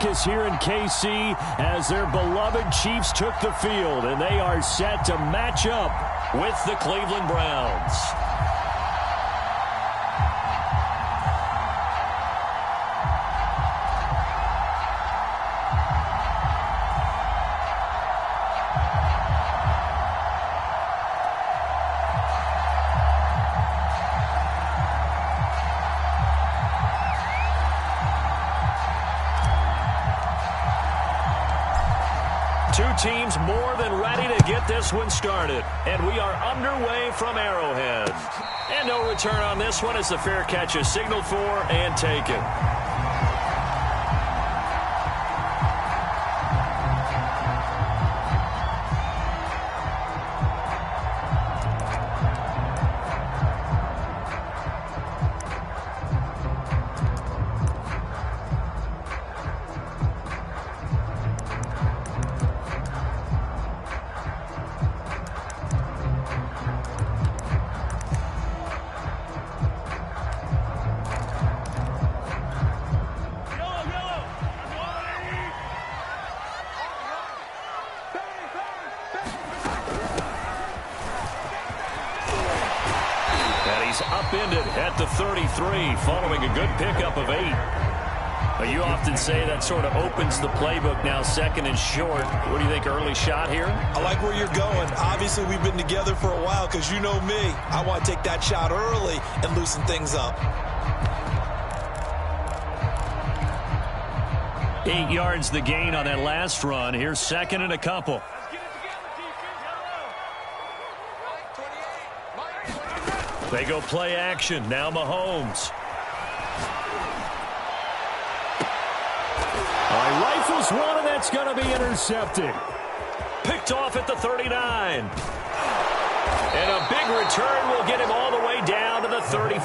focus here in KC as their beloved Chiefs took the field, and they are set to match up with the Cleveland Browns. Two teams more than ready to get this one started. And we are underway from Arrowhead. And no return on this one as the fair catch is signaled for and taken. Upended at the 33 following a good pickup of 8. You often say that sort of opens the playbook now, second and short. What do you think, early shot here? I like where you're going. Obviously, we've been together for a while because you know me. I want to take that shot early and loosen things up. 8 yards the gain on that last run. Here's second and a couple. They go play action. Now Mahomes. Rifles one, and that's going to be intercepted. Picked off at the 39. And a big return will get him all the way down to the 35.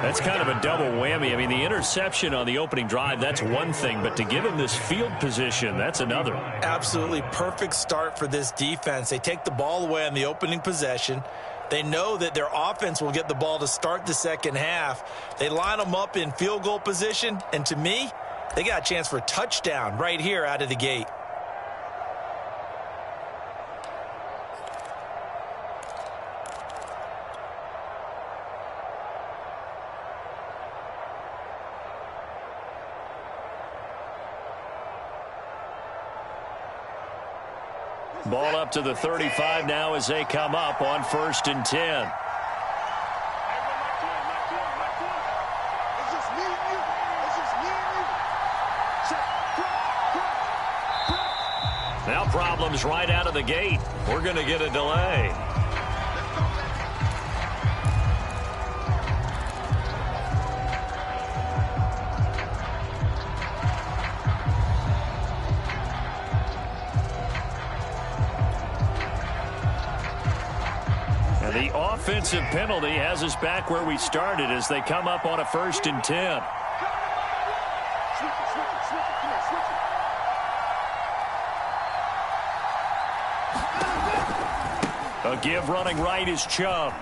That's kind of a double whammy. I mean, the interception on the opening drive, that's one thing. But to give him this field position, that's another. Absolutely perfect start for this defense. They take the ball away on the opening possession. They know that their offense will get the ball to start the second half. They line them up in field goal position, and to me, they got a chance for a touchdown right here out of the gate. Ball up to the 35 now as they come up on 1st and 10. Now problems right out of the gate. We're going to get a delay. The offensive penalty has us back where we started as they come up on a 1st and 10. A give running right is Chubb.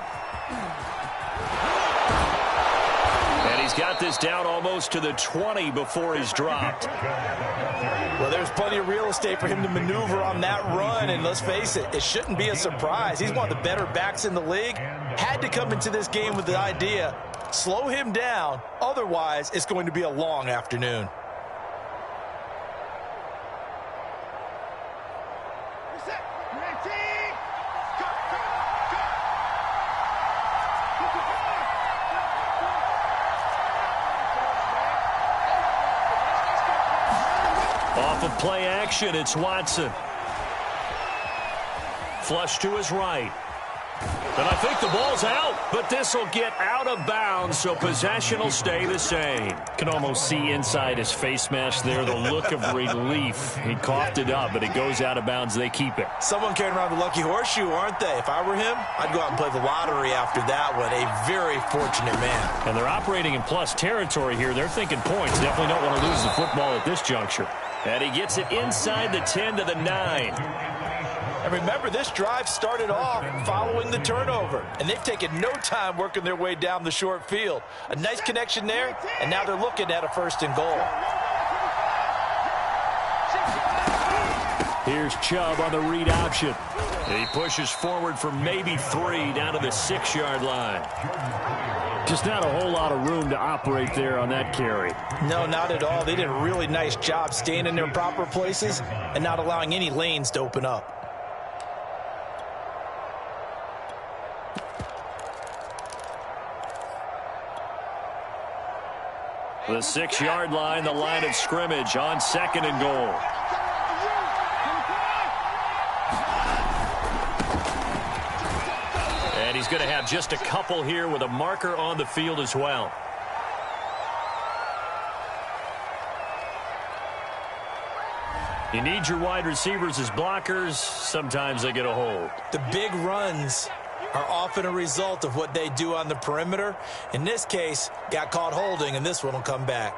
And he's got this down almost to the 20 before he's dropped. Well, there's plenty of real estate for him to maneuver on that run, and let's face it, it shouldn't be a surprise. He's one of the better backs in the league. Had to come into this game with the idea, slow him down, otherwise it's going to be a long afternoon. Off of play action, it's Watson. Flush to his right. And I think the ball's out, but this will get out of bounds, so possession will stay the same. Can almost see inside his face mask there the look of relief. He coughed it up, but it goes out of bounds. They keep it. Someone carrying around the lucky horseshoe, aren't they? If I were him, I'd go out and play the lottery after that one. A very fortunate man. And they're operating in plus territory here. They're thinking points. Definitely don't want to lose the football at this juncture. And he gets it inside the 10 to the 9. And remember, this drive started off following the turnover, and they've taken no time working their way down the short field. A nice connection there, and now they're looking at a 1st and goal. Here's Chubb on the read option. And he pushes forward for maybe 3 down to the 6-yard line. Just not a whole lot of room to operate there on that carry. No, not at all. They did a really nice job staying in their proper places and not allowing any lanes to open up. The 6-yard line, the line of scrimmage on 2nd and goal. And he's going to have just a couple here with a marker on the field as well. You need your wide receivers as blockers. Sometimes they get a hold. The big runs are often a result of what they do on the perimeter. In this case, got caught holding, and this one will come back.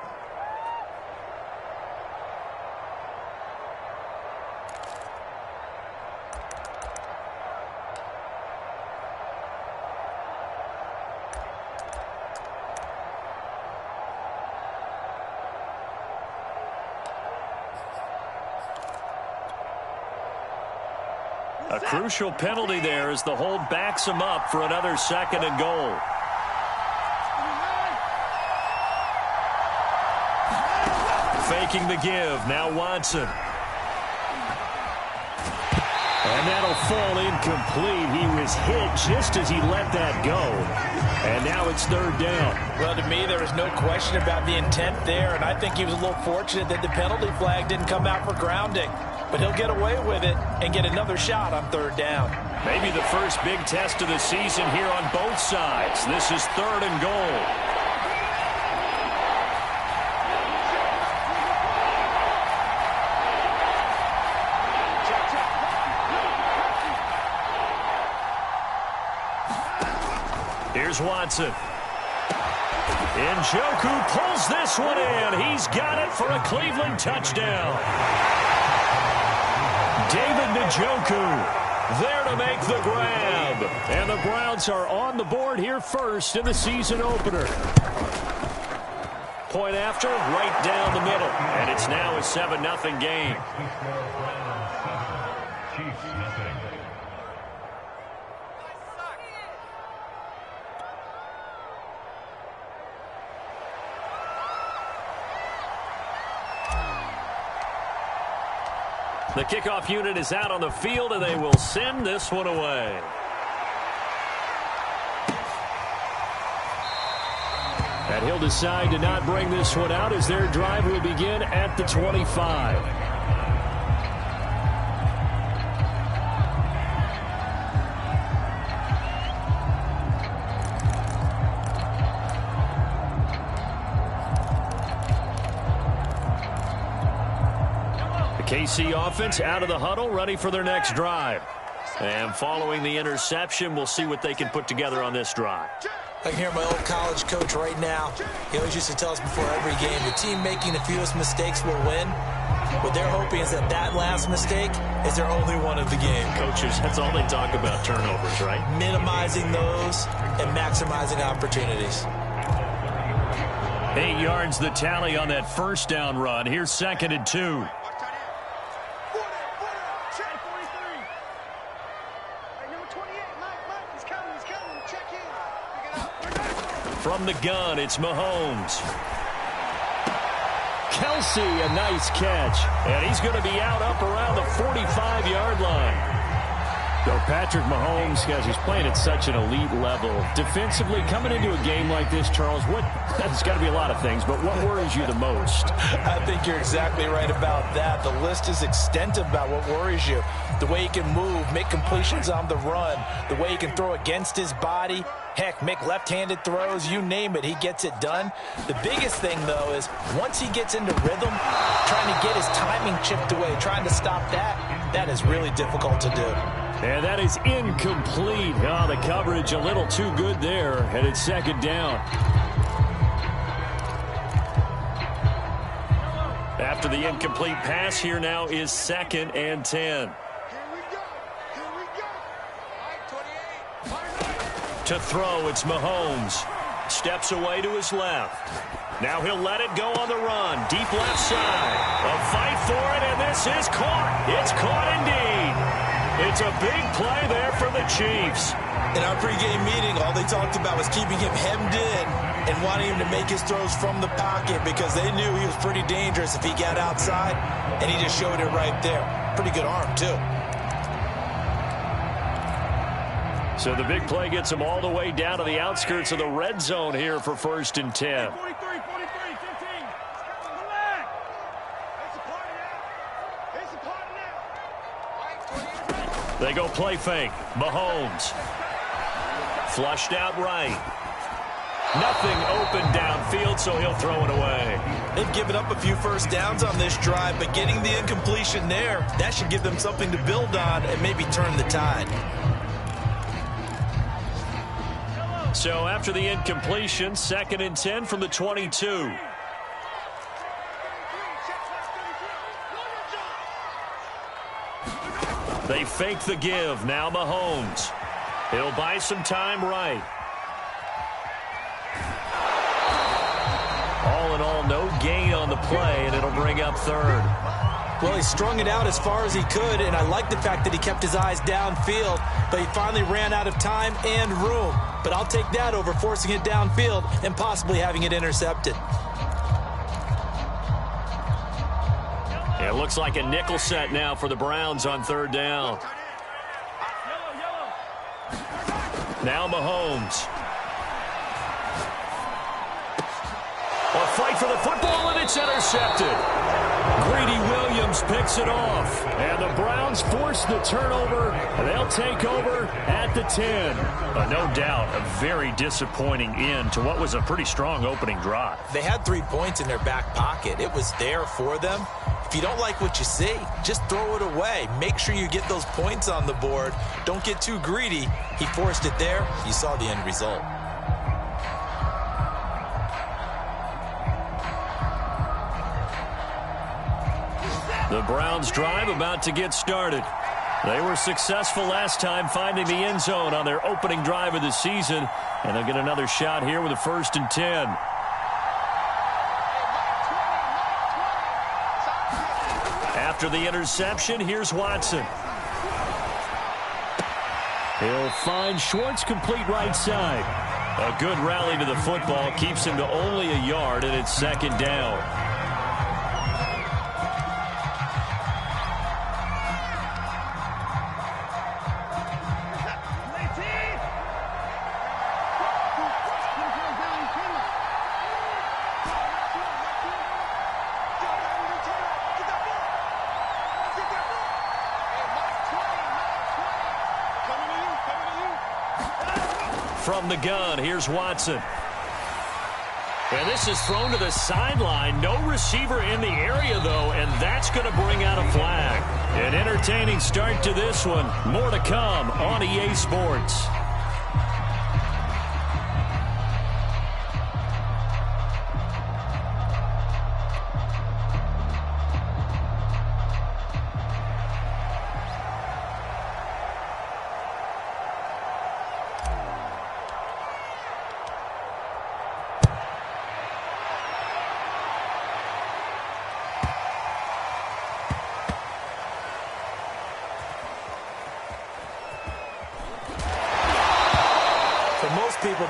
A crucial penalty there as the hold backs him up for another 2nd and goal. Faking the give. Now Watson. And that'll fall incomplete. He was hit just as he let that go. And now it's 3rd down. Well, to me, there was no question about the intent there, and I think he was a little fortunate that the penalty flag didn't come out for grounding. But he'll get away with it and get another shot on 3rd down. Maybe the first big test of the season here on both sides. This is 3rd and goal. Here's Watson. Njoku pulls this one in. He's got it for a Cleveland touchdown. David Njoku there to make the grab. And the Browns are on the board here first in the season opener. Point after, right down the middle. And it's now a 7-0 game. The kickoff unit is out on the field, and they will send this one away. And he'll decide to not bring this one out as their drive will begin at the 25. KC offense out of the huddle, ready for their next drive. And following the interception, we'll see what they can put together on this drive. I can hear my old college coach right now. He always used to tell us before every game, the team making the fewest mistakes will win. What they're hoping is that that last mistake is their only one of the game. Coaches, that's all they talk about, turnovers, right? Minimizing those and maximizing opportunities. 8 yards the tally on that first down run. Here's 2nd and 2. From the gun, it's Mahomes. Kelsey, a nice catch. And he's going to be out up around the 45-yard line. So Patrick Mahomes, guys, he's playing at such an elite level. Defensively, coming into a game like this, Charles, there's got to be a lot of things, but what worries you the most? I think you're exactly right about that. The list is extensive about what worries you. The way he can move, make completions on the run, the way he can throw against his body, heck, make left-handed throws, you name it, he gets it done. The biggest thing, though, is once he gets into rhythm, trying to get his timing chipped away, trying to stop that is really difficult to do. And that is incomplete. Oh, the coverage a little too good there, and it's 2nd down. After the incomplete pass, here now is 2nd and 10. To throw, it's Mahomes. Steps away to his left. Now he'll let it go on the run. Deep left side. A fight for it, and this pass is caught. It's caught indeed. It's a big play there for the Chiefs. In our pregame meeting, all they talked about was keeping him hemmed in and wanting him to make his throws from the pocket because they knew he was pretty dangerous if he got outside, and he just showed it right there. Pretty good arm, too. So the big play gets him all the way down to the outskirts of the red zone here for 1st and 10. 43, 15. They go play fake. Mahomes. Flushed out right. Nothing open downfield, so he'll throw it away. They've given up a few first downs on this drive, but getting the incompletion there, that should give them something to build on and maybe turn the tide. So after the incompletion, 2nd and 10 from the 22. They fake the give. Now Mahomes. He'll buy some time right. All in all, no gain on the play, and it'll bring up 3rd. Well, he strung it out as far as he could, and I like the fact that he kept his eyes downfield, but he finally ran out of time and room. But I'll take that over forcing it downfield and possibly having it intercepted. It looks like a nickel set now for the Browns on 3rd down. Now Mahomes. A fight for the football, and it's intercepted. Greedy Williams picks it off. And the Browns force the turnover. They'll take over at the 10. But no doubt, a very disappointing end to what was a pretty strong opening drive. They had 3 points in their back pocket. It was there for them. If you don't like what you see, just throw it away. Make sure you get those points on the board. Don't get too greedy. He forced it there. You saw the end result. The Browns drive about to get started. They were successful last time finding the end zone on their opening drive of the season, and they'll get another shot here with a 1st and 10. After the interception, here's Watson. He'll find Schwartz complete right side. A good rally to the football keeps him to only a yard, and it's 2nd down. From the gun, here's Watson. And this is thrown to the sideline. No receiver in the area, though, and that's going to bring out a flag. An entertaining start to this one. More to come on EA Sports.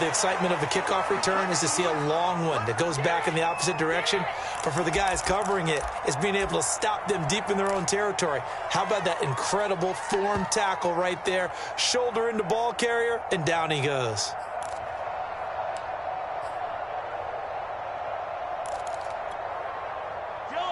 The excitement of the kickoff return is to see a long one that goes back in the opposite direction. But for the guys covering it, it's being able to stop them deep in their own territory. How about that incredible form tackle right there? Shoulder into ball carrier, and down he goes.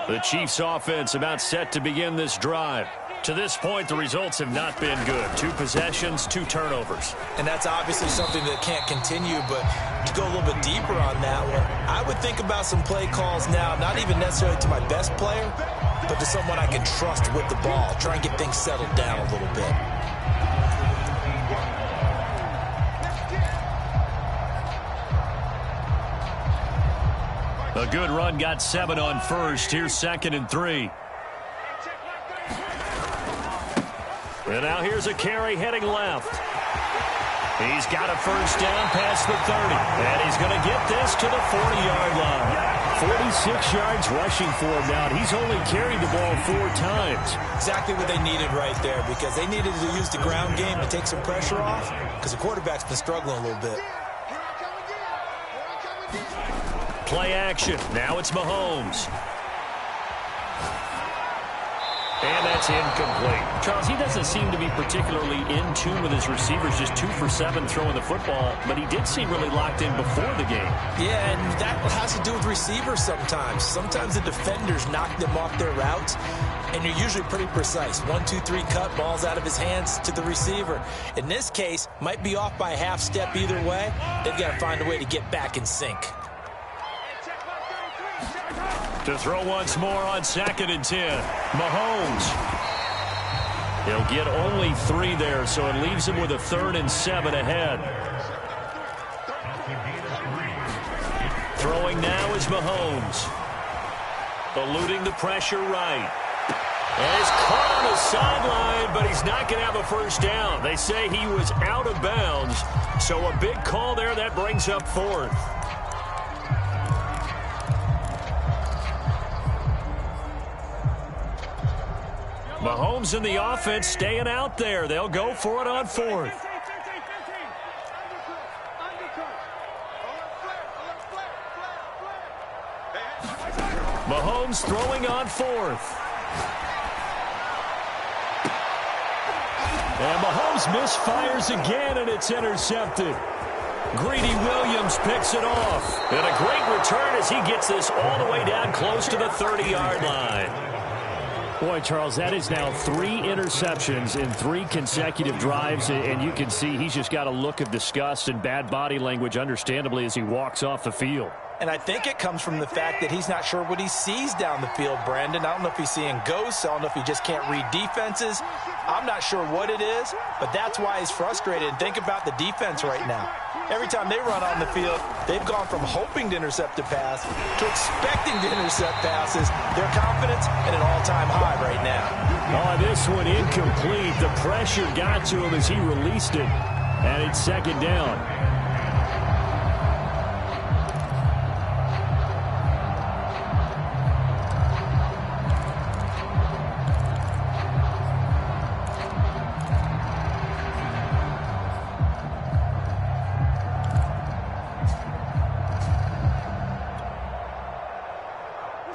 The Chiefs offense about set to begin this drive. To this point, the results have not been good. 2 possessions, 2 turnovers. And that's obviously something that can't continue, but to go a little bit deeper on that one, I would think about some play calls now, not even necessarily to my best player, but to someone I can trust with the ball. Try and get things settled down a little bit. A good run got 7 on first. Here's 2nd and 3. And now here's a carry heading left. He's got a first down past the 30. And he's going to get this to the 40-yard line. 46 yards rushing for him now. He's only carried the ball 4 times. Exactly what they needed right there, because they needed to use the ground game to take some pressure off, because the quarterback's been struggling a little bit. Play action. Now it's Mahomes. And that's incomplete. Charles, he doesn't seem to be particularly in tune with his receivers, just 2 for 7 throwing the football, but he did seem really locked in before the game. Yeah, and that has to do with receivers sometimes. Sometimes the defenders knock them off their routes, and you're usually pretty precise. 1, 2, 3 cut, balls out of his hands to the receiver. In this case, might be off by a half step either way. They've got to find a way to get back in sync. To throw once more on 2nd and 10. Mahomes. He'll get only 3 there, so it leaves him with a 3rd and 7 ahead. Throwing now is Mahomes. Eluding the pressure right. And he's caught on the sideline, but he's not going to have a first down. They say he was out of bounds, so a big call there that brings up 4th. Mahomes and the offense staying out there. They'll go for it on 4th. Mahomes throwing on 4th. And Mahomes misfires again, and it's intercepted. Greedy Williams picks it off. And a great return as he gets this all the way down close to the 30-yard line. Boy, Charles, that is now 3 interceptions in 3 consecutive drives, and you can see he's just got a look of disgust and bad body language, understandably, as he walks off the field. And I think it comes from the fact that he's not sure what he sees down the field, Brandon. I don't know if he's seeing ghosts. I don't know if he just can't read defenses. I'm not sure what it is, but that's why he's frustrated. And think about the defense right now. Every time they run on the field, they've gone from hoping to intercept a pass to expecting to intercept passes. Their confidence at an all-time high right now. Oh, this one incomplete. The pressure got to him as he released it. And it's 2nd down.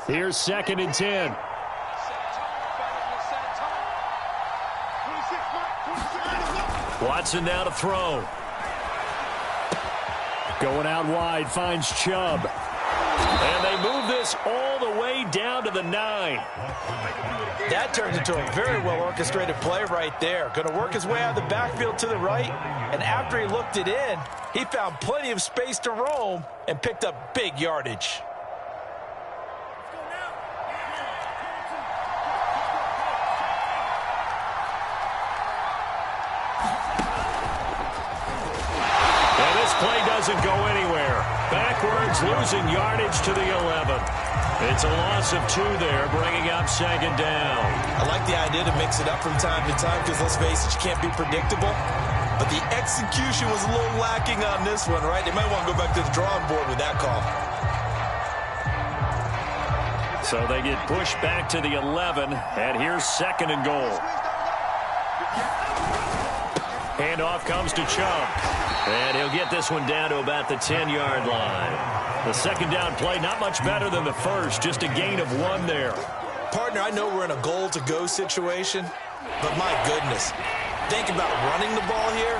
Here's 2nd and 10. Watson now to throw. Going out wide, finds Chubb. And they move this all the way down to the 9. That turns into a very well-orchestrated play right there. Going to work his way out of the backfield to the right. And after he looked it in, he found plenty of space to roam and picked up big yardage. Play doesn't go anywhere. Backwards, losing yardage to the 11. It's a loss of 2 there, bringing up 2nd down. I like the idea to mix it up from time to time because, let's face it, you can't be predictable. But the execution was a little lacking on this one, right? They might want to go back to the drawing board with that call. So they get pushed back to the 11, and here's 2nd and goal. Handoff comes to Chubb. And he'll get this one down to about the 10-yard line. The 2nd down play, not much better than the first, just a gain of 1 there. Partner, I know we're in a goal-to-go situation, but my goodness, think about running the ball here.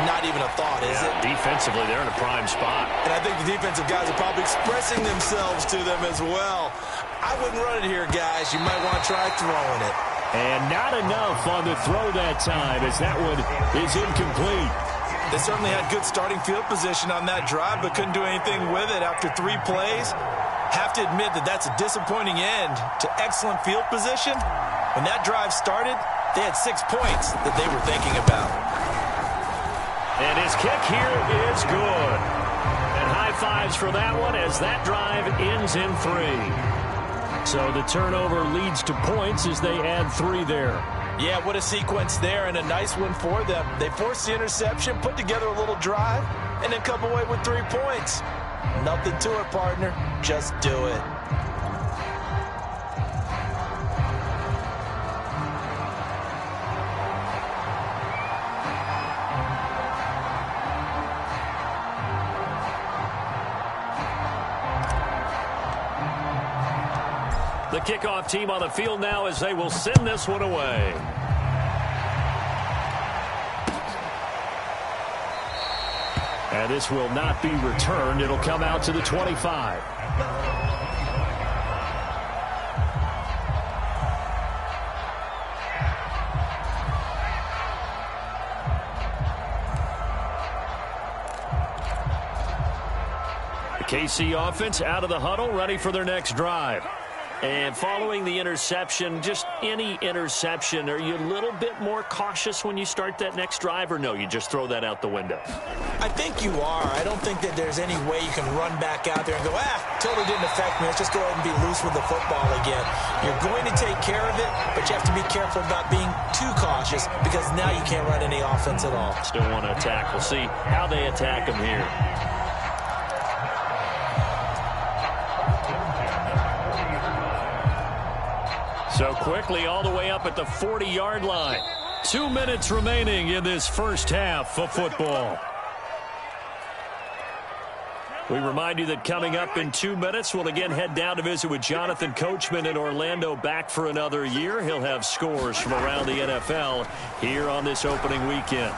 Not even a thought, is it? Defensively, they're in a prime spot. And I think the defensive guys are probably expressing themselves to them as well. I wouldn't run it here, guys. You might want to try throwing it. And not enough on the throw that time, as that one is incomplete. They certainly had good starting field position on that drive, but couldn't do anything with it after 3 plays. Have to admit that that's a disappointing end to excellent field position. When that drive started, they had 6 points that they were thinking about. And his kick here is good. And high fives for that one as that drive ends in 3. So the turnover leads to points as they add 3 there. Yeah, what a sequence there, and a nice one for them. They forced the interception, put together a little drive, and then come away with 3 points. Nothing to it, partner. Just do it. The kickoff team on the field now as they will send this one away. And this will not be returned. It'll come out to the 25. The KC offense out of the huddle, ready for their next drive. And following the interception, just any interception, are you a little bit more cautious when you start that next drive, or no, you just throw that out the window? I think you are. I don't think that there's any way you can run back out there and go, totally didn't affect me. Let's just go ahead and be loose with the football again. You're going to take care of it, but you have to be careful about being too cautious because now you can't run any offense at all. Still want to attack. We'll see how they attack them here. So quickly all the way up at the 40-yard line. 2 minutes remaining in this first half of football. We remind you that coming up in 2 minutes, we'll again head down to visit with Jonathan Coachman in Orlando, back for another year. He'll have scores from around the NFL here on this opening weekend.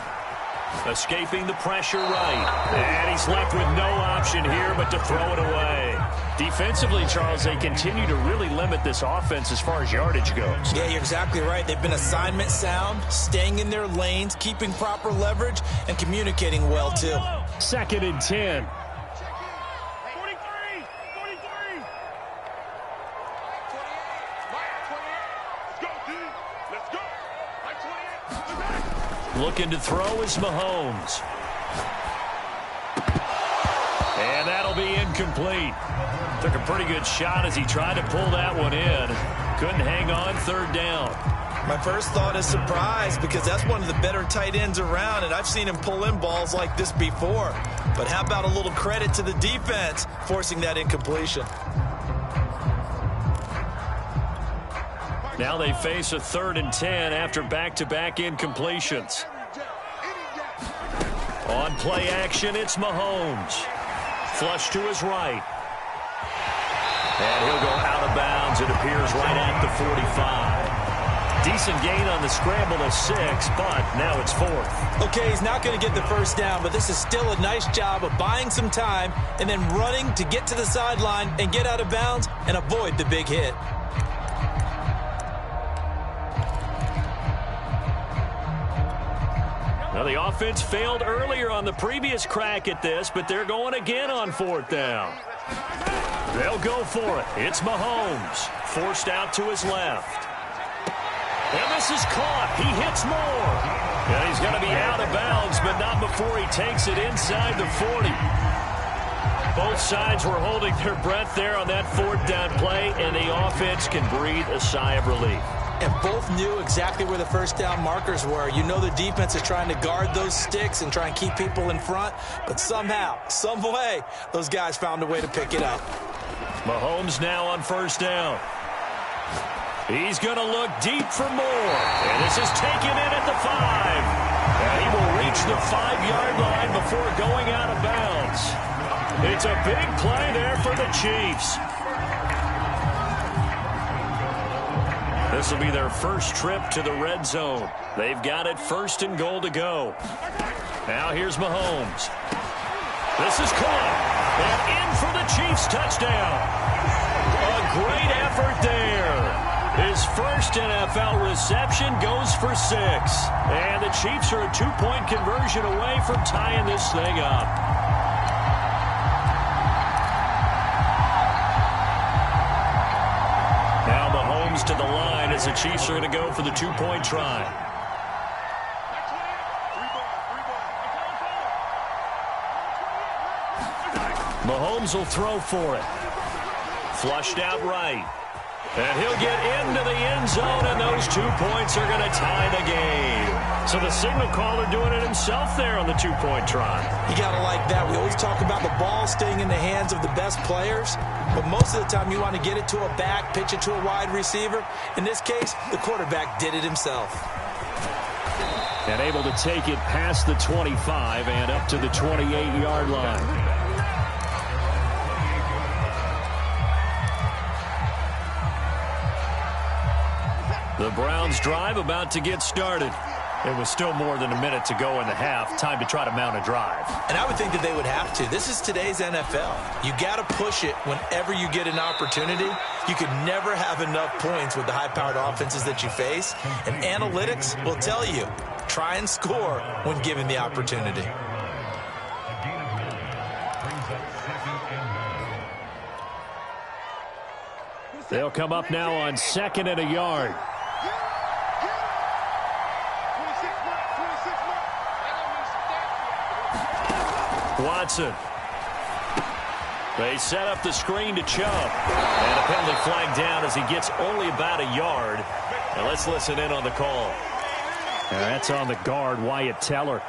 Escaping the pressure right. And he's left with no option here but to throw it away. Defensively, Charles, they continue to really limit this offense as far as yardage goes. Yeah, you're exactly right. They've been assignment sound, staying in their lanes, keeping proper leverage, and communicating well, too. 2nd and 10. Looking to throw is Mahomes. And that'll be incomplete. Took a pretty good shot as he tried to pull that one in. Couldn't hang on, 3rd down. My first thought is surprise because that's one of the better tight ends around, and I've seen him pull in balls like this before. But how about a little credit to the defense forcing that incompletion? Now they face a 3rd and 10 after back-to-back incompletions. On play action, it's Mahomes. Flush to his right. And he'll go out of bounds, it appears, right at the 45. Decent gain on the scramble of 6, but now it's 4th. Okay, he's not going to get the first down, but this is still a nice job of buying some time and then running to get to the sideline and get out of bounds and avoid the big hit. Now, the offense failed earlier on the previous crack at this, but they're going again on 4th down. They'll go for it. It's Mahomes. Forced out to his left. And this is caught. He hits more. And he's going to be out of bounds, but not before he takes it inside the 40. Both sides were holding their breath there on that 4th down play, and the offense can breathe a sigh of relief. And both knew exactly where the first down markers were. You know the defense is trying to guard those sticks and try and keep people in front. But somehow, some way, those guys found a way to pick it up. Mahomes now on 1st down. He's going to look deep for more. And this is taken in at the 5. And he will reach the 5-yard line before going out of bounds. It's a big play there for the Chiefs. This will be their first trip to the red zone. They've got it 1st and goal to go. Now here's Mahomes. This is caught. And in for the Chiefs touchdown. A great effort there. His first NFL reception goes for 6. And the Chiefs are a 2-point conversion away from tying this thing up. Now Mahomes to the line as the Chiefs are going to go for the 2-point try. Mahomes will throw for it. Flushed out right. And he'll get into the end zone, and those those 2 points are going to tie the game. So the signal caller doing it himself there on the two-point try. You got to like that. We always talk about the ball staying in the hands of the best players, but most of the time you want to get it to a back, pitch it to a wide receiver. In this case, the quarterback did it himself. And able to take it past the 25 and up to the 28-yard line. The Browns drive about to get started. It was still more than a minute to go in the half. Time to try to mount a drive. And I would think that they would have to. This is today's NFL. You got to push it whenever you get an opportunity. You could never have enough points with the high-powered offenses that you face. And analytics will tell you, try and score when given the opportunity. They'll come up now on 2nd and a yard. Watson. They set up the screen to Chubb. And a penalty flag down as he gets only about a yard. Now let's listen in on the call. And that's on the guard, Wyatt Teller.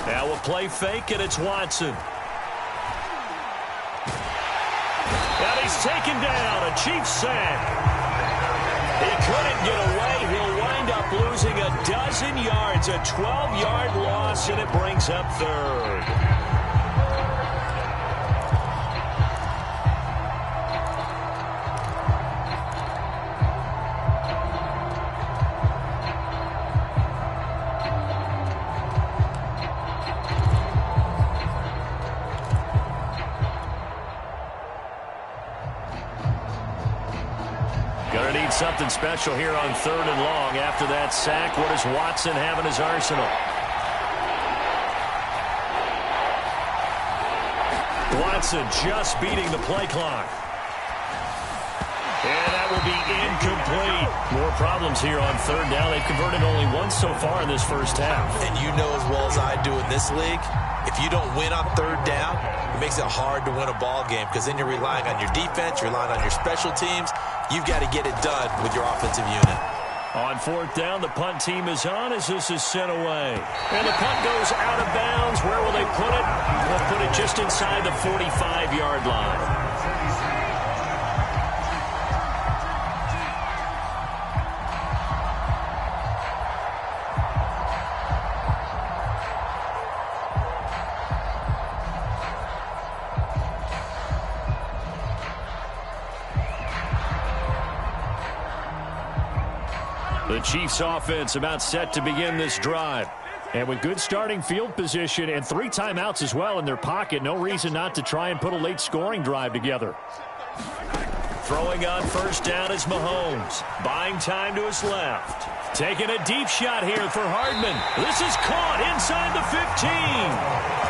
Now we'll play fake, and it's Watson. And he's taken down. A Chiefs sack. He couldn't get away. He'll wind up losing a dozen yards. A 12-yard loss, and it brings up third. Something special here on 3rd and long. After that sack, what does Watson have in his arsenal? Watson just beating the play clock. And that will be incomplete. More problems here on 3rd down. They've converted only once so far in this first half. And you know as well as I do in this league, if you don't win on 3rd down, it makes it hard to win a ball game because then you're relying on your defense, you're relying on your special teams. You've got to get it done with your offensive unit. On 4th down, the punt team is on as this is sent away. And the punt goes out of bounds. Where will they put it? They'll put it just inside the 45-yard line. The Chiefs offense about set to begin this drive. And with good starting field position and 3 timeouts as well in their pocket, no reason not to try and put a late scoring drive together. Throwing on 1st down is Mahomes. Buying time to his left. Taking a deep shot here for Hardman. This is caught inside the 15.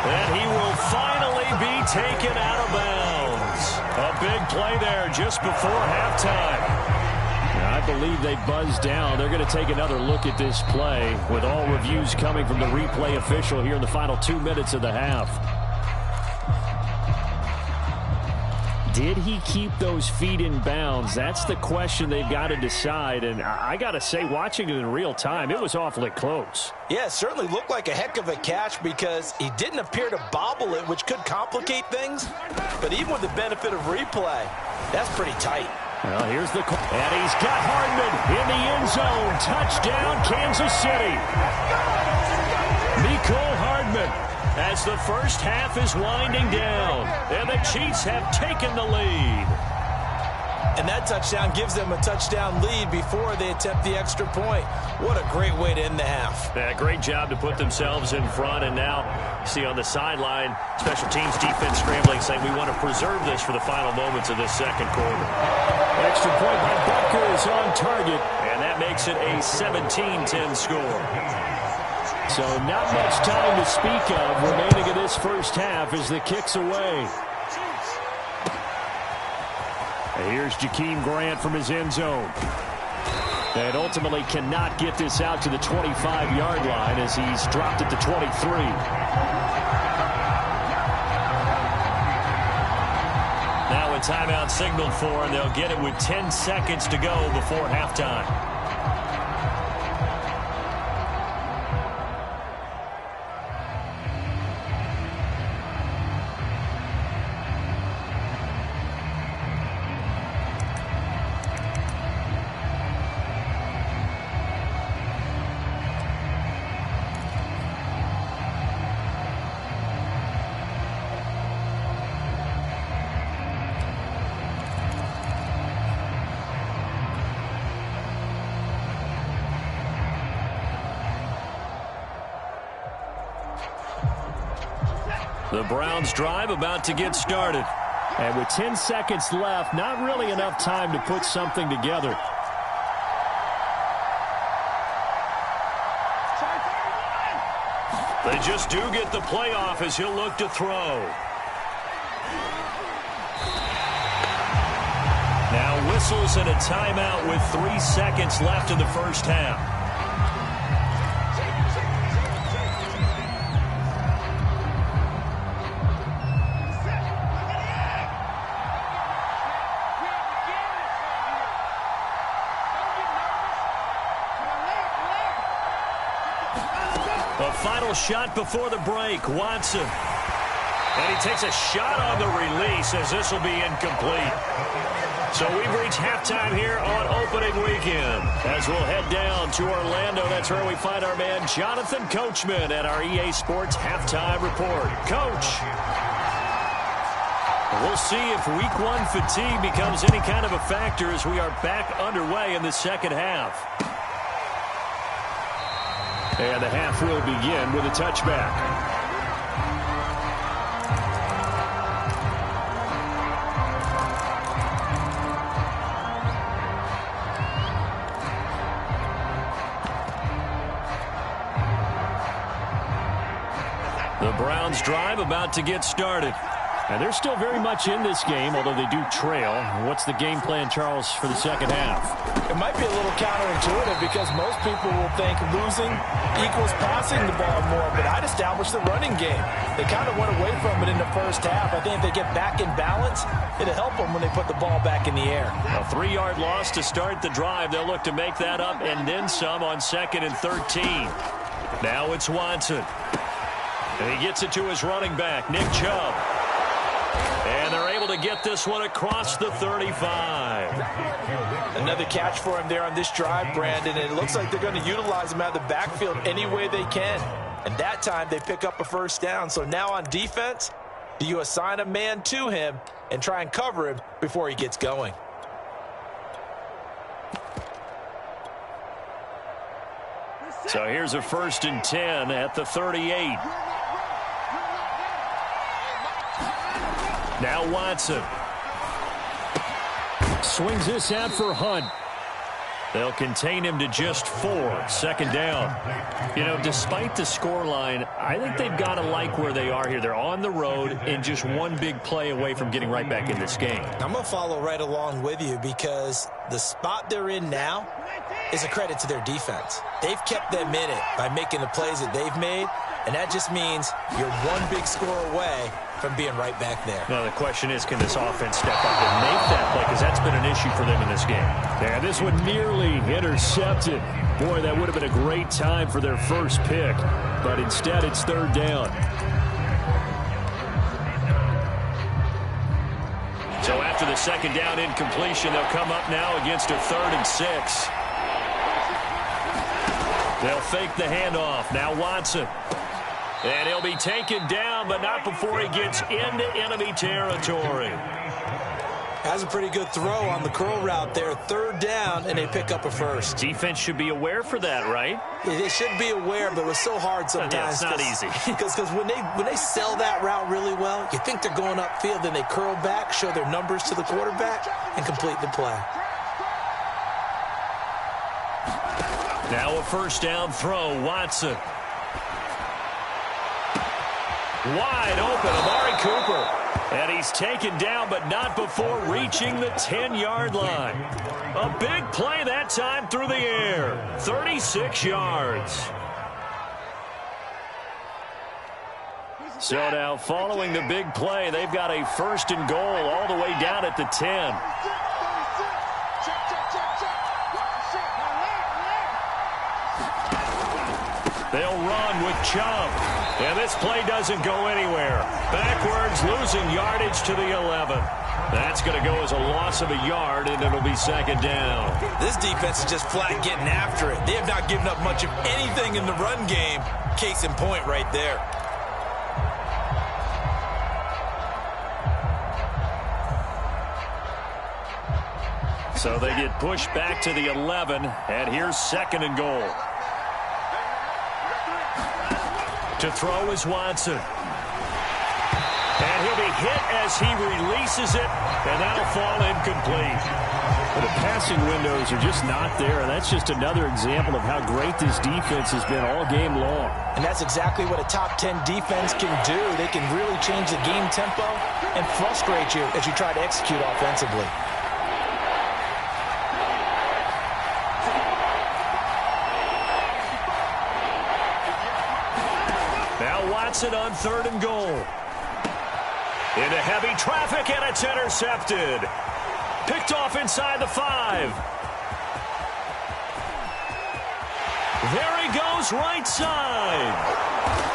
And he will finally be taken out of bounds. A big play there just before halftime. I believe they buzzed down. They're going to take another look at this play with all reviews coming from the replay official here in the final 2 minutes of the half. Did he keep those feet in bounds? That's the question they've got to decide. And I got to say, watching it in real time, it was awfully close. Yeah, it certainly looked like a heck of a catch because he didn't appear to bobble it, which could complicate things. But even with the benefit of replay, that's pretty tight. Well, here's the call. And he's got Hardman in the end zone. Touchdown, Kansas City. Mecole Hardman as the first half is winding down. And the Chiefs have taken the lead. And that touchdown gives them a touchdown lead before they attempt the extra point. What a great way to end the half. Yeah, great job to put themselves in front. And now, see on the sideline, special teams defense scrambling, saying we want to preserve this for the final moments of this second quarter. Extra point by Butker is on target. And that makes it a 17-10 score. So not much time to speak of remaining in this first half as the kick's away. And here's Jakeem Grant from his end zone. And ultimately cannot get this out to the 25-yard line as he's dropped at the 23. Now a timeout signaled for, and they'll get it with 10 seconds to go before halftime. The Browns drive about to get started. And with 10 seconds left, not really enough time to put something together. They just do get the playoff as he'll look to throw. Now whistles and a timeout with 3 seconds left in the first half. The final shot before the break, Watson. And he takes a shot on the release as this will be incomplete. So we've reached halftime here on opening weekend. As we'll head down to Orlando, that's where we find our man Jonathan Coachman at our EA Sports Halftime Report. Coach, we'll see if Week 1 fatigue becomes any kind of a factor as we are back underway in the second half. And the half will begin with a touchback. The Browns drive about to get started. And they're still very much in this game, although they do trail. What's the game plan, Charles, for the second half? It might be a little counterintuitive because most people will think losing equals passing the ball more, but I'd establish the running game. They kind of went away from it in the first half. I think if they get back in balance, it'll help them when they put the ball back in the air. A 3-yard loss to start the drive. They'll look to make that up and then some on 2nd and 13. Now it's Watson. And he gets it to his running back, Nick Chubb. And they're able to get this one across the 35. Another catch for him there on this drive, Brandon. And it looks like they're going to utilize him out of the backfield any way they can. And that time they pick up a first down. So now on defense, do you assign a man to him and try and cover him before he gets going? So here's a 1st and 10 at the 38. Now Watson. Swings this out for Hunt. They'll contain him to just 4. 2nd down. You know, despite the scoreline, I think they've got to like where they are here. They're on the road and just one big play away from getting right back in this game. I'm going to follow right along with you because the spot they're in now is a credit to their defense. They've kept them in it by making the plays that they've made, and that just means you're one big score away from being right back there. Now the question is, can this offense step up and make that play? Because that's been an issue for them in this game. Yeah, this one nearly intercepted. Boy, that would have been a great time for their first pick. But instead, it's 3rd down. So after the 2nd down incompletion, they'll come up now against a 3rd and 6. They'll fake the handoff. Now Watson. And he'll be taken down, but not before he gets into enemy territory. I That's a pretty good throw on the curl route there. 3rd down, and they pick up a first. Defense should be aware for that, right? They should be aware, but it's so hard sometimes. Yeah, it's not easy. Because when they sell that route really well, you think they're going upfield, then they curl back, show their numbers to the quarterback, and complete the play. Now a 1st down throw, Watson. Wide open, Amari Cooper. And he's taken down, but not before reaching the 10-yard line. A big play that time through the air. 36 yards. So now following the big play, they've got a 1st and goal all the way down at the 10. They'll run with Chubb. And this play doesn't go anywhere. Backwards, losing yardage to the 11. That's going to go as a loss of a yard, and it'll be 2nd down. This defense is just flat getting after it. They have not given up much of anything in the run game. Case in point right there. So they get pushed back to the 11, and here's 2nd and goal. To throw is Watson. And he'll be hit as he releases it, and that'll fall incomplete. Well, the passing windows are just not there, and that's just another example of how great this defense has been all game long. And that's exactly what a top 10 defense can do. They can really change the game tempo and frustrate you as you try to execute offensively. Watson on 3rd and goal. Into heavy traffic, and it's intercepted. Picked off inside the 5. There he goes, right side.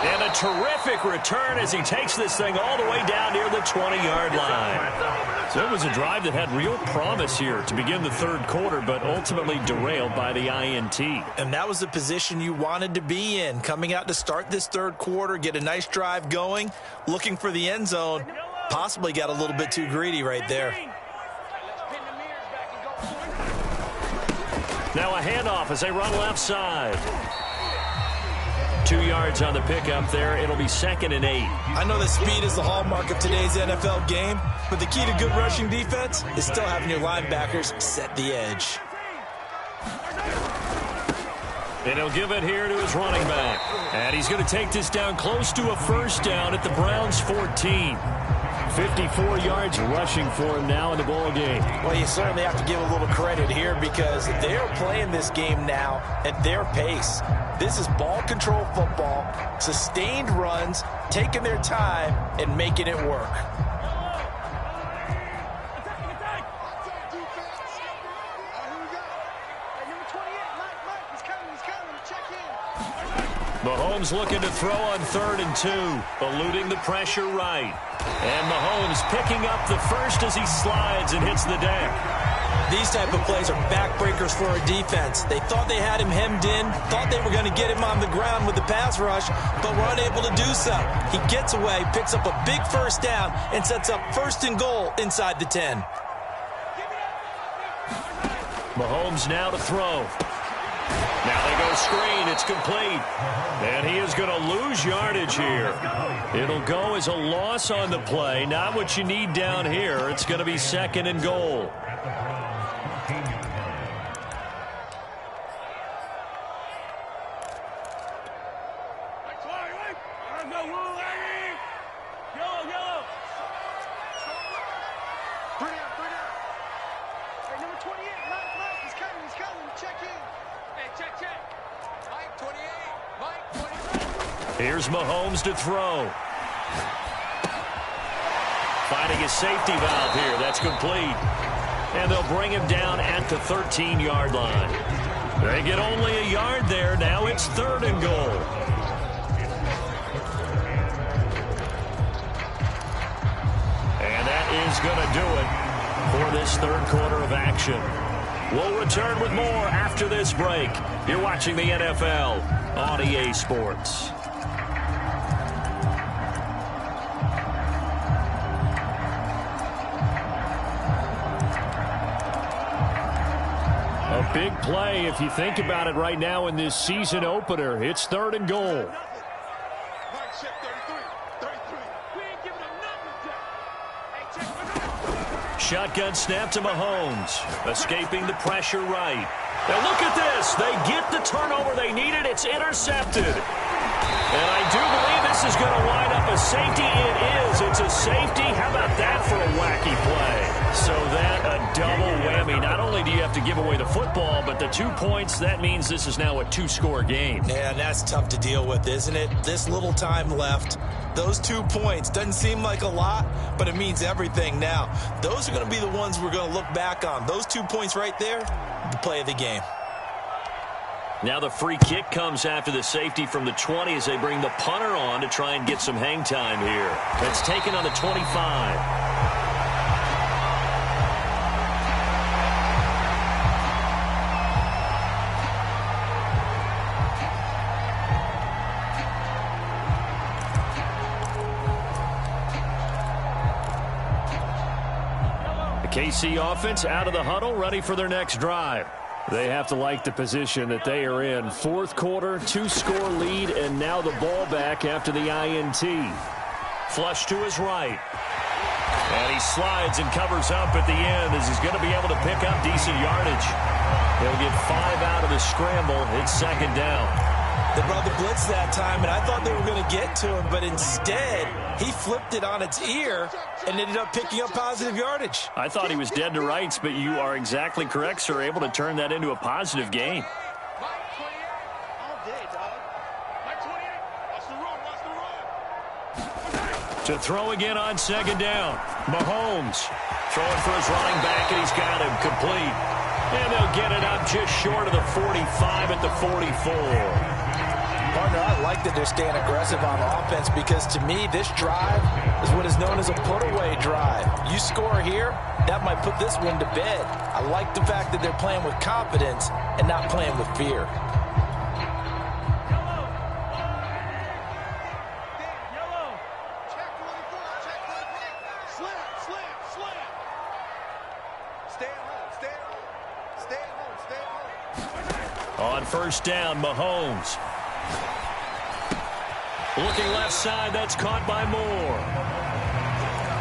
And a terrific return as he takes this thing all the way down near the 20-yard line. So it was a drive that had real promise here to begin the 3rd quarter, but ultimately derailed by the INT. And that was the position you wanted to be in. Coming out to start this 3rd quarter, get a nice drive going, looking for the end zone. Possibly got a little bit too greedy right there. Now a handoff as they run left side. 2 yards on the pickup there. It'll be 2nd and 8. I know that speed is the hallmark of today's NFL game, but the key to good rushing defense is still having your linebackers set the edge. And he'll give it here to his running back. And he's going to take this down close to a 1st down at the Browns' 14. 54 yards rushing for him now in the ball game. Well, you certainly have to give a little credit here because they're playing this game now at their pace. This is ball control football, sustained runs, taking their time and making it work. Mahomes looking to throw on 3rd and 2, eluding the pressure right. And Mahomes picking up the 1st as he slides and hits the deck. These type of plays are backbreakers for a defense. They thought they had him hemmed in, thought they were going to get him on the ground with the pass rush, but were unable to do so. He gets away, picks up a big 1st down, and sets up 1st and goal inside the 10. Mahomes now to throw. Now they go screen. It's complete. And he is going to lose yardage here. It'll go as a loss on the play. Not what you need down here. It's going to be 2nd and goal. Here's Mahomes to throw. Finding a safety valve here. That's complete. And they'll bring him down at the 13-yard line. They get only a yard there. Now it's 3rd and goal. And that is going to do it for this 3rd quarter of action. We'll return with more after this break. You're watching the NFL on EA Sports. big play if you think about it right now in this season opener. It's 3rd and goal. Shotgun snap to Mahomes. Escaping the pressure right. And look at this. They get the turnover they needed. It's intercepted. And I do believe this is going to wind up a safety. It is. It's a safety. How about that for a wacky play? So that a double whammy. Not only do you have to give away the football, but the 2 points, that means this is now a 2-score game. Yeah, and that's tough to deal with, isn't it? This little time left. Those 2 points doesn't seem like a lot, but it means everything now. Those are going to be the ones we're going to look back on. Those 2 points right there, the play of the game. Now the free kick comes after the safety from the 20 as they bring the punter on to try and get some hang time here. It's taken on the 25. KC offense out of the huddle, ready for their next drive. They have to like the position that they are in. 4th quarter, 2-score lead, and now the ball back after the INT. Flush to his right. And he slides and covers up at the end as he's going to be able to pick up decent yardage. He'll get 5 out of the scramble. It's 2nd down. They brought the blitz that time, and I thought they were going to get to him, but instead he flipped it on its ear and ended up picking up positive yardage. I thought he was dead to rights, but you are exactly correct, sir. Able to turn that into a positive gain. To throw again on 2nd down. Mahomes throwing for his running back, and he's got him complete. And they'll get it up just short of the 45 at the 44. Partner, I like that they're staying aggressive on offense because to me, this drive is what is known as a put-away drive. You score here, that might put this one to bed. I like the fact that they're playing with confidence and not playing with fear. On 1st down, Mahomes. Looking left side, that's caught by Moore.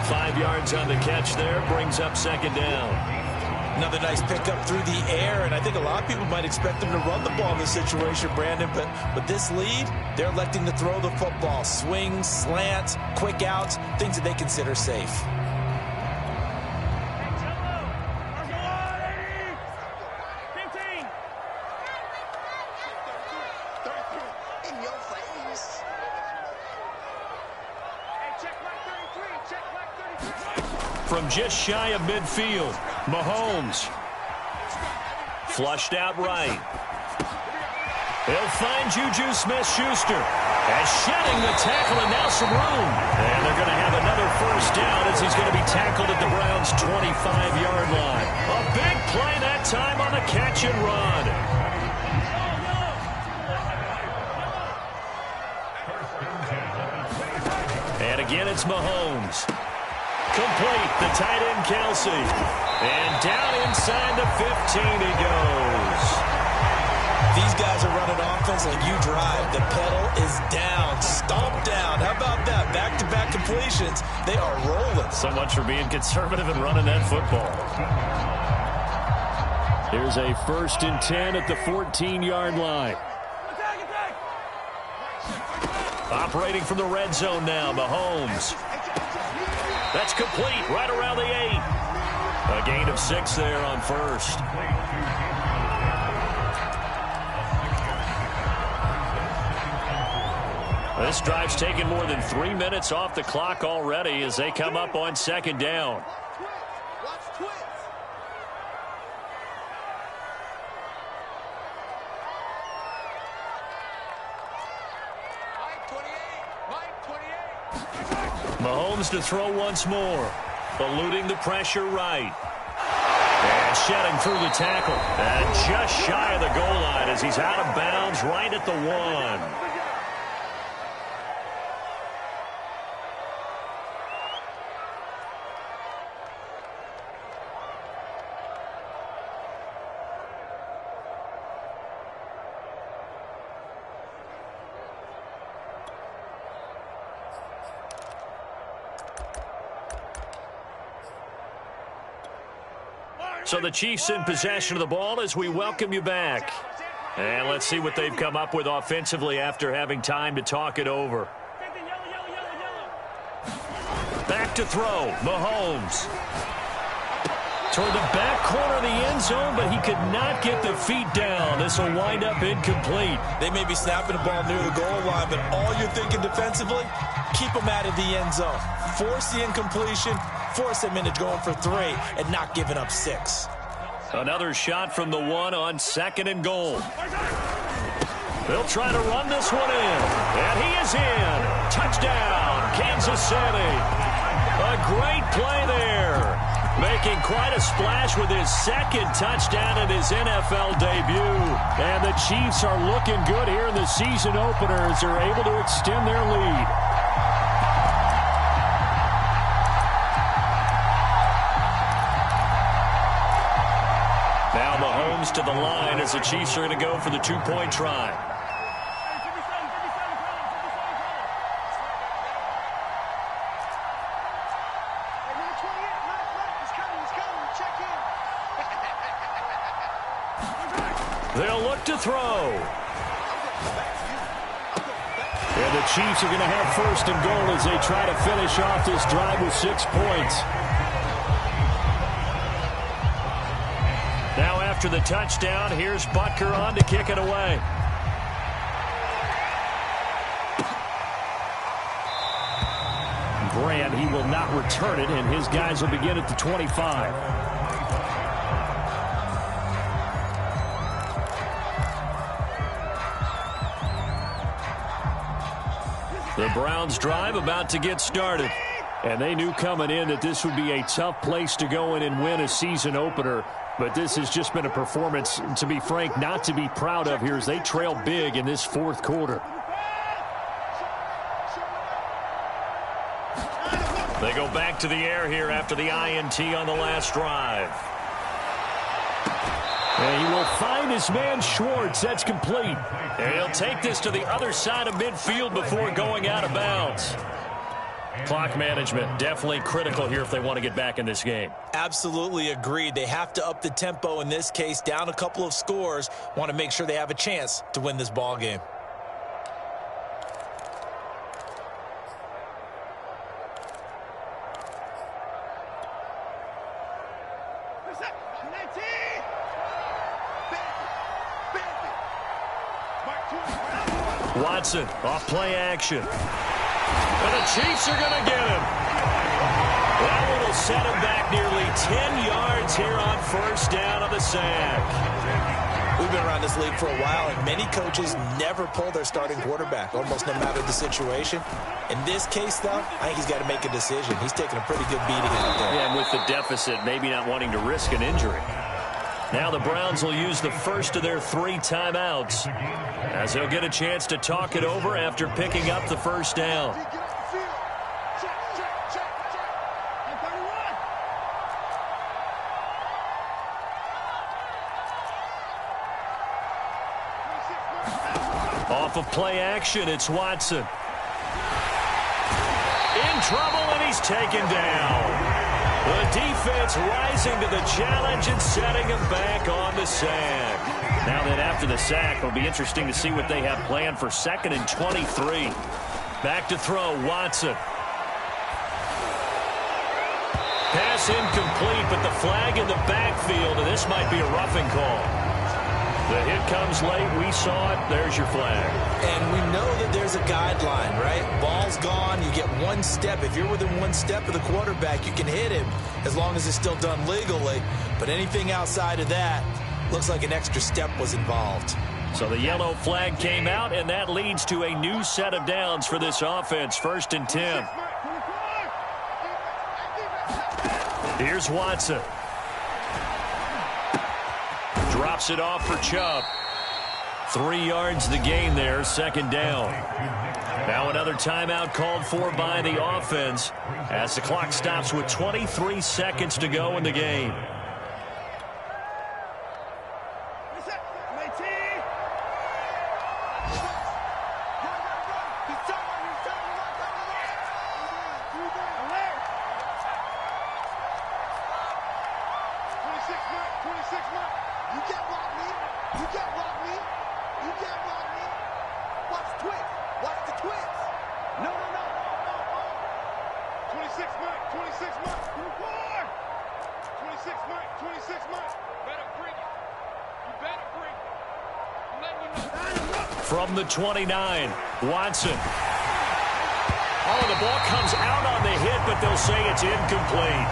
5 yards on the catch there, brings up 2nd down. Another nice pickup through the air, and I think a lot of people might expect them to run the ball in this situation, Brandon, but with this lead, they're electing to throw the football. Swings, slants, quick outs, things that they consider safe. From just shy of midfield, Mahomes. Flushed out right. He'll find Juju Smith-Schuster. And shedding the tackle, and now some room. And they're going to have another 1st down as he's going to be tackled at the Browns' 25-yard line. A big play that time on the catch and run. And again, it's Mahomes. Complete, the tight end, Kelsey. And down inside the 15 he goes. These guys are running offense like you drive. The pedal is down, stomp down. How about that? Back-to-back completions. They are rolling. So much for being conservative and running that football. Here's a 1st and 10 at the 14-yard line. Operating from the red zone now, Mahomes. That's complete right around the 8. A gain of 6 there on 1st. This drive's taken more than 3 minutes off the clock already as they come up on 2nd down. Mahomes to throw once more. Eluding the pressure right. And shedding through the tackle. And just shy of the goal line as he's out of bounds right at the 1. So the Chiefs in possession of the ball as we welcome you back. And let's see what they've come up with offensively after having time to talk it over. Back to throw, Mahomes. Toward the back corner of the end zone, but he could not get the feet down. This will wind up incomplete. They may be snapping the ball near the goal line, but all you're thinking defensively, keep them out of the end zone. Force the incompletion, force them into going for 3, and not giving up 6. Another shot from the 1 on 2nd and goal. They'll try to run this one in. And he is in. Touchdown, Kansas City. A great play there. Making quite a splash with his 2nd touchdown in his NFL debut. And the Chiefs are looking good here in the season opener as they're able to extend their lead. Now Mahomes to the line as the Chiefs are going to go for the 2-point try. They'll look to throw. And the Chiefs are going to have 1st and goal as they try to finish off this drive with 6 points. Now after the touchdown, here's Butker on to kick it away. Grant, he will not return it, and his guys will begin at the 25. The Browns drive about to get started. And they knew coming in that this would be a tough place to go in and win a season opener. But this has just been a performance, to be frank, not to be proud of here as they trail big in this 4th quarter. They go back to the air here after the INT on the last drive. And he will find his man Schwartz. That's complete. And he'll take this to the other side of midfield before going out of bounds. Clock management definitely critical here if they want to get back in this game. Absolutely agreed. They have to up the tempo in this case, down a couple of scores. Want to make sure they have a chance to win this ball game. Watson off play action. And the Chiefs are going to get him. That one will set him back nearly 10 yards here on 1st down of the sack. We've been around this league for a while, and many coaches never pull their starting quarterback, almost no matter the situation. In this case, though, I think he's got to make a decision. He's taking a pretty good beating out there. Yeah, and with the deficit, maybe not wanting to risk an injury. Now the Browns will use the first of their 3 timeouts as they'll get a chance to talk it over after picking up the 1st down. Off of play action, it's Watson. In trouble, and he's taken down. The defense rising to the challenge and setting him back on the sack. Now that after the sack, it'll be interesting to see what they have planned for 2nd and 23. Back to throw, Watson. Pass incomplete, but the flag in the backfield, and this might be a roughing call. The hit comes late. We saw it. There's your flag. And we know that there's a guideline, right? Ball's gone. You get 1 step. If you're within 1 step of the quarterback, you can hit him as long as it's still done legally. But anything outside of that, looks like an extra step was involved. So the yellow flag came out, and that leads to a new set of downs for this offense. 1st and 10. Here's Watson. Drops it off for Chubb. 3 yards the gain there, 2nd down. Now another timeout called for by the offense as the clock stops with 23 seconds to go in the game. 26 months. You can't block me. You can't block me. You can't block me. Watch the twist. Watch the twist. No. 26 months. 26 months. 26 months. 26 months. Better bring it. You better bring it. Let me know. From the 29, Watson. Oh, the ball comes out on the hit, but they'll say it's incomplete.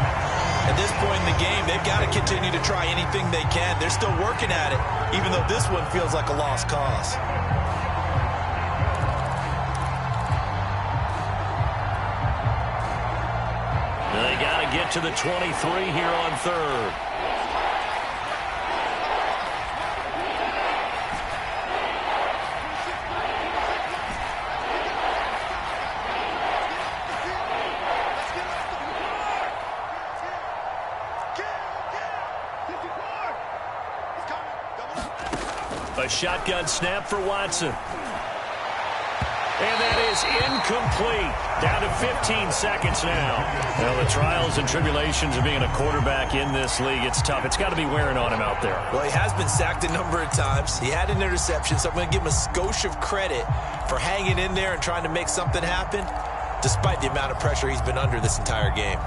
At this point in the game, they've got to continue to try anything they can. They're still working at it, even though this one feels like a lost cause. They got to get to the 23 here on third. A shotgun snap for Watson. And that is incomplete. Down to 15 seconds now. Well, the trials and tribulations of being a quarterback in this league, it's tough. It's got to be wearing on him out there. Well, he has been sacked a number of times. He had an interception, so I'm going to give him a skosh of credit for hanging in there and trying to make something happen, despite the amount of pressure he's been under this entire game.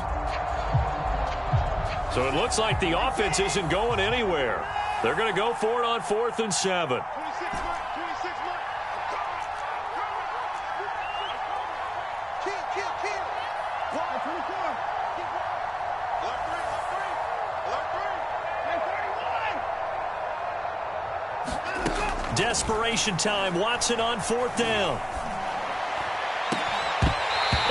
So it looks like the offense isn't going anywhere. They're going to go for it on 4th and 7. 26 months. 26 months. Kill. Alert 3. Alert 3. Desperation time. Watson on 4th down.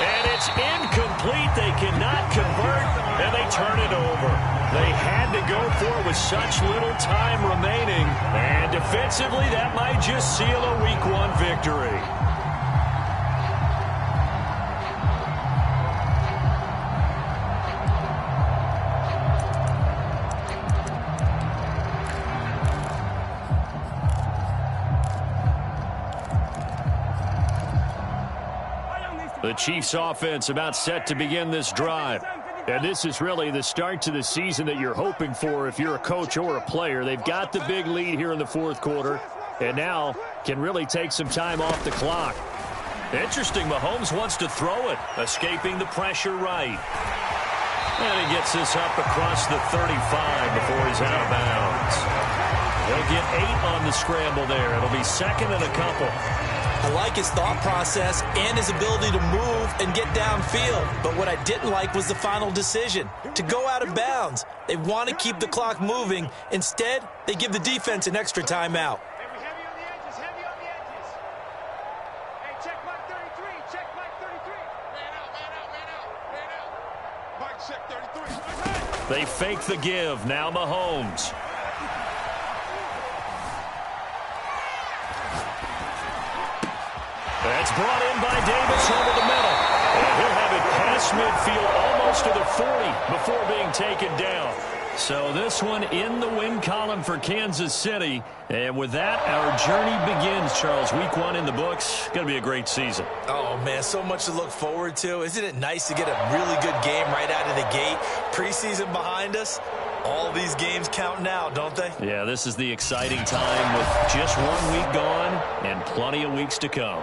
And it's incomplete. They cannot convert, and they turn it over. They had to go for it with such little time remaining. And defensively, that might just seal a Week 1 victory. The Chiefs offense about set to begin this drive. And this is really the start to the season that you're hoping for if you're a coach or a player. They've got the big lead here in the 4th quarter and now can really take some time off the clock. Interesting, Mahomes wants to throw it, escaping the pressure right. And he gets this up across the 35 before he's out of bounds. They'll get 8 on the scramble there. It'll be 2nd and a couple. I like his thought process and his ability to move and get downfield. But what I didn't like was the final decision, to go out of bounds. They want to keep the clock moving. Instead, they give the defense an extra timeout. Heavy on the edges. Hey, check Mike 33. Check Mike 33. Man out. Mike, check 33. They fake the give. Now Mahomes. That's brought in by Davis over the middle. And he'll have it past midfield almost to the 40 before being taken down. So this one in the win column for Kansas City. And with that, our journey begins, Charles. Week 1 in the books. Going to be a great season. Oh, man, so much to look forward to. Isn't it nice to get a really good game right out of the gate? Preseason behind us. All these games count now, don't they? Yeah, this is the exciting time with just 1 week gone and plenty of weeks to come.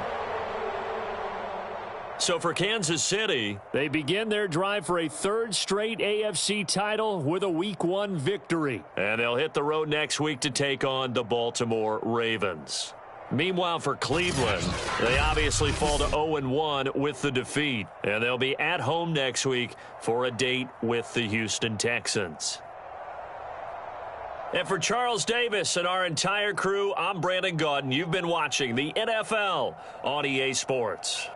So for Kansas City, they begin their drive for a 3rd straight AFC title with a Week 1 victory. And they'll hit the road next week to take on the Baltimore Ravens. Meanwhile, for Cleveland, they obviously fall to 0-1 with the defeat. And they'll be at home next week for a date with the Houston Texans. And for Charles Davis and our entire crew, I'm Brandon Gaudin. You've been watching the NFL on EA Sports.